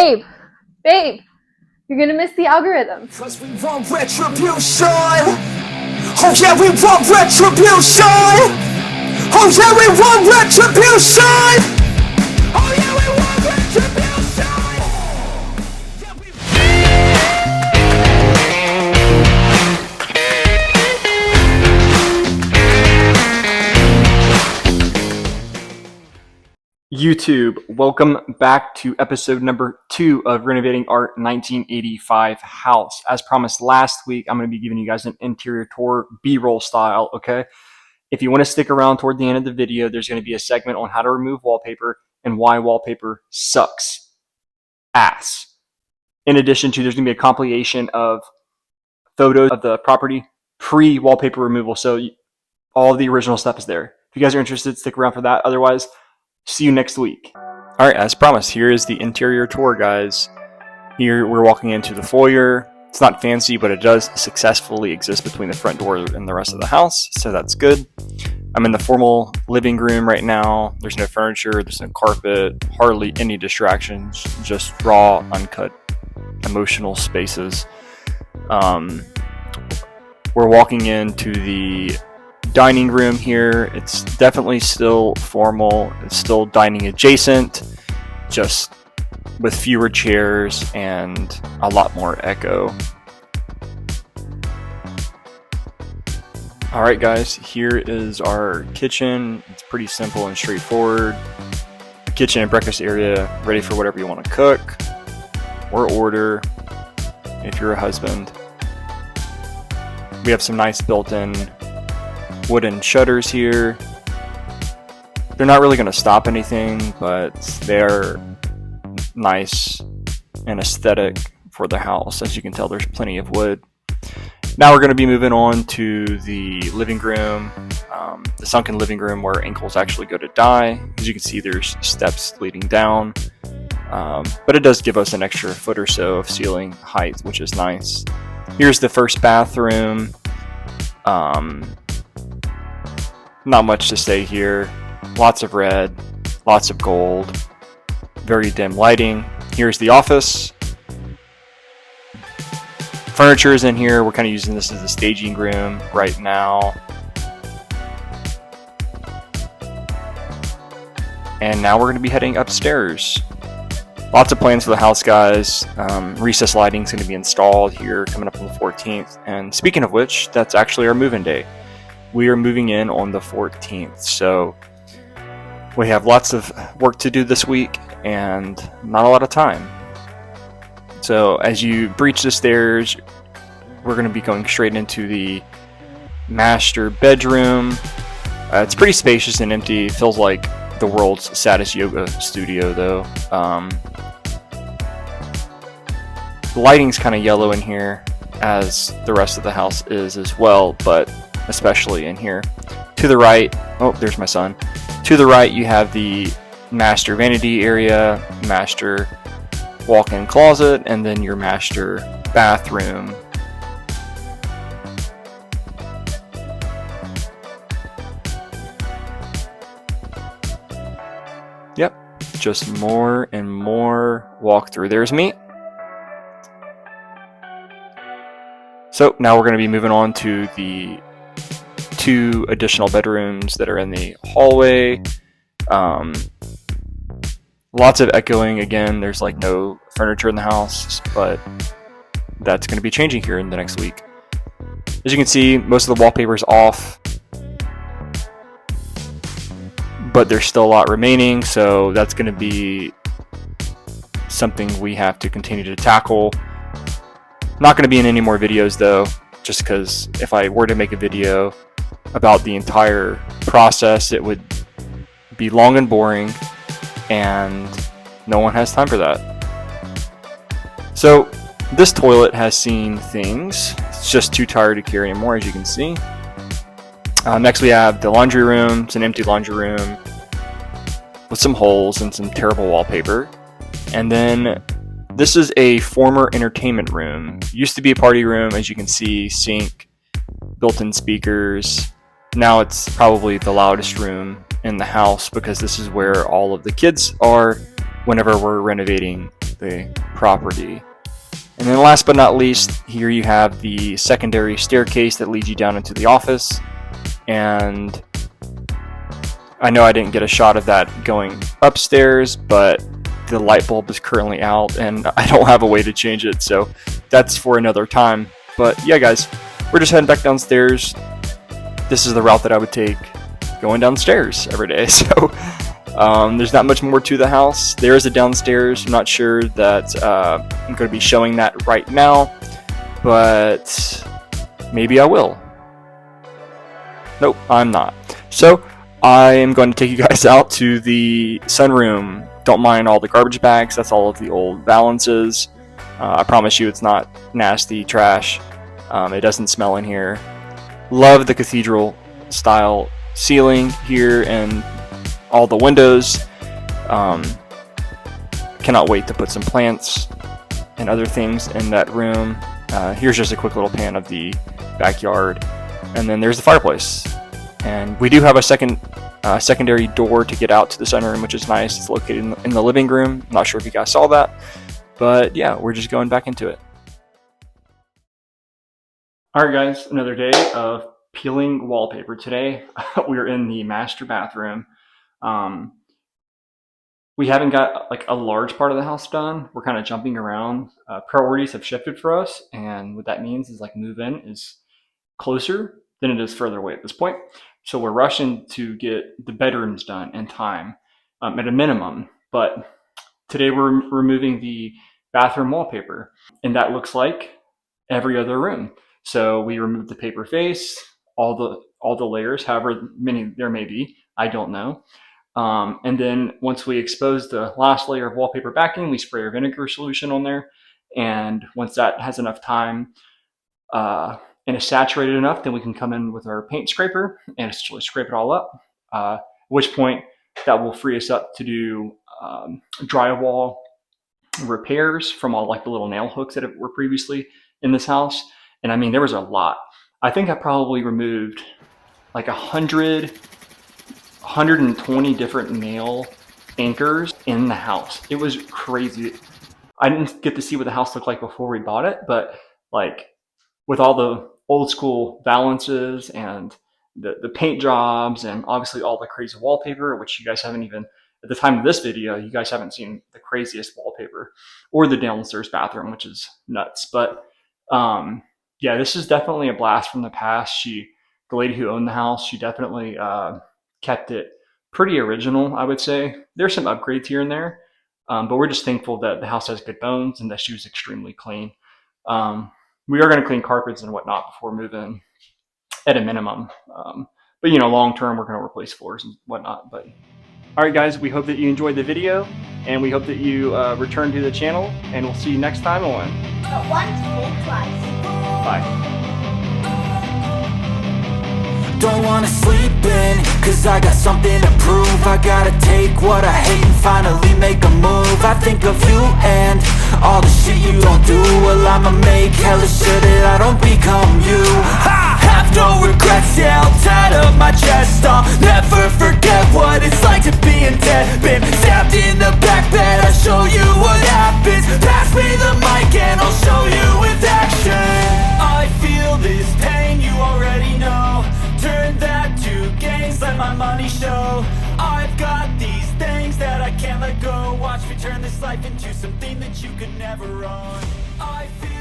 Babe, you're gonna miss the algorithm. Cause we want retribution. Oh yeah, we want retribution. Oh yeah, we want retribution. Oh yeah, we want retribution. YouTube, welcome back to episode number 2 of renovating our 1985 house. As promised last week, I'm going to be giving you guys an interior tour, B-roll style, okay? If you want to stick around toward the end of the video, there's going to be a segment on how to remove wallpaper and why wallpaper sucks ass. In addition to, there's going to be a compilation of photos of the property pre-wallpaper removal, so all of the original stuff is there. If you guys are interested, stick around for that. Otherwise, see you next week. All right, as promised, here is the interior tour, guys. Here we're walking into the foyer. It's not fancy, but it does successfully exist between the front door and the rest of the house, so that's good. I'm in the formal living room right now. There's no furniture, there's no carpet, hardly any distractions, just raw, uncut, emotional spaces. We're walking into the dining room here. It's definitely still formal. It's still dining adjacent, just with fewer chairs and a lot more echo. Alright guys, here is our kitchen. It's pretty simple and straightforward. Kitchen and breakfast area, ready for whatever you want to cook or order if you're a husband. We have some nice built-in wooden shutters here. They're not really going to stop anything, but they're nice and aesthetic for the house. As you can tell, there's plenty of wood. Now we're going to be moving on to the living room, the sunken living room where ankles actually go to die. As you can see, there's steps leading down, but it does give us an extra foot or so of ceiling height, which is nice. Here's the first bathroom. Not much to say here. Lots of red, lots of gold, very dim lighting. Here's the office. Furniture is in here. We're kind of using this as a staging room right now. And now we're going to be heading upstairs. Lots of plans for the house, guys. Recessed lighting is going to be installed here coming up on the 14th. And speaking of which, that's actually our move-in day. We are moving in on the 14th, so we have lots of work to do this week and not a lot of time. So as you breach the stairs, we're going to be going straight into the master bedroom. It's pretty spacious and empty. It feels like the world's saddest yoga studio, though. The lighting's kind of yellow in here, as the rest of the house is as well, but especially in here. To the right, oh, there's my son. To the right, you have the master vanity area, master walk-in closet, and then your master bathroom. Yep, just more and more walkthrough. There's me. So now we're going to be moving on to the 2 additional bedrooms that are in the hallway. Lots of echoing. Again, there's like no furniture in the house, but that's going to be changing here in the next week. As you can see, most of the wallpaper is off, but there's still a lot remaining, so that's going to be something we have to continue to tackle. Not going to be in any more videos though, just because if I were to make a video about the entire process, it would be long and boring, and no one has time for that. So this toilet has seen things. It's just too tired to carry anymore, as you can see. Next we have the laundry room. It's an empty laundry room with some holes and some terrible wallpaper. And then this is a former entertainment room. Used to be a party room, as you can see, sink, built-in speakers. Now it's probably the loudest room in the house because this is where all of the kids are whenever we're renovating the property. And then last but not least, here you have the secondary staircase that leads you down into the office. And I know I didn't get a shot of that going upstairs, but the light bulb is currently out and I don't have a way to change it, so that's for another time. But yeah, guys, we're just heading back downstairs. This is the route that I would take going downstairs every day. So there's not much more to the house. There is a downstairs. I'm not sure that I'm going to be showing that right now, but maybe I will. Nope, I'm not. So I am going to take you guys out to the sunroom. Don't mind all the garbage bags. That's all of the old balances. I promise you it's not nasty trash. It doesn't smell in here. Love the cathedral style ceiling here and all the windows. Cannot wait to put some plants and other things in that room. Here's just a quick little pan of the backyard. And then there's the fireplace. And we do have a secondary door to get out to the sunroom, which is nice. It's located in the living room. I'm not sure if you guys saw that. But yeah, we're just going back into it. Alright guys, another day of peeling wallpaper. Today we're in the master bathroom. We haven't got like a large part of the house done. We're kind of jumping around. Priorities have shifted for us, and what that means is like move-in is closer than it is further away at this point. So we're rushing to get the bedrooms done in time, at a minimum. But today we're removing the bathroom wallpaper, and that looks like every other room. So we removed the paper face, all the layers, however many there may be, I don't know. And then once we expose the last layer of wallpaper backing, we spray our vinegar solution on there. And once that has enough time and is saturated enough, then we can come in with our paint scraper and essentially scrape it all up. At which point that will free us up to do drywall repairs from all like the little nail hooks that were previously in this house. And I mean, there was a lot. I think I probably removed like 120 different nail anchors in the house. It was crazy. I didn't get to see what the house looked like before we bought it, but like with all the old school balances and the paint jobs and obviously all the crazy wallpaper, which you guys haven't even, at the time of this video, you guys haven't seen the craziest wallpaper or the downstairs bathroom, which is nuts. But yeah, this is definitely a blast from the past. The lady who owned the house, she definitely kept it pretty original, I would say. There's some upgrades here and there, but we're just thankful that the house has good bones and that she was extremely clean. We are going to clean carpets and whatnot before moving at a minimum. But you know, long term, we're going to replace floors and whatnot. But all right, guys, we hope that you enjoyed the video, and we hope that you return to the channel, and we'll see you next time on Once, twice. Bye. Don't wanna sleep in, cause I got something to prove. I gotta take what I hate and finally make a move. I think of you and all the shit you don't do. Well, I'ma make hella sure that I don't become you. I have no regrets, yeah, I'll tie up my chest. I'll never forget what it's like to be in debt. Been stabbed in the back bed, I'll show you what happens. Pass me the mic and I'll show you with action. I feel this pain, you already know. Turn that to gains, let my money show. I've got these things that I can't let go. Watch me turn this life into something that you could never own. I feel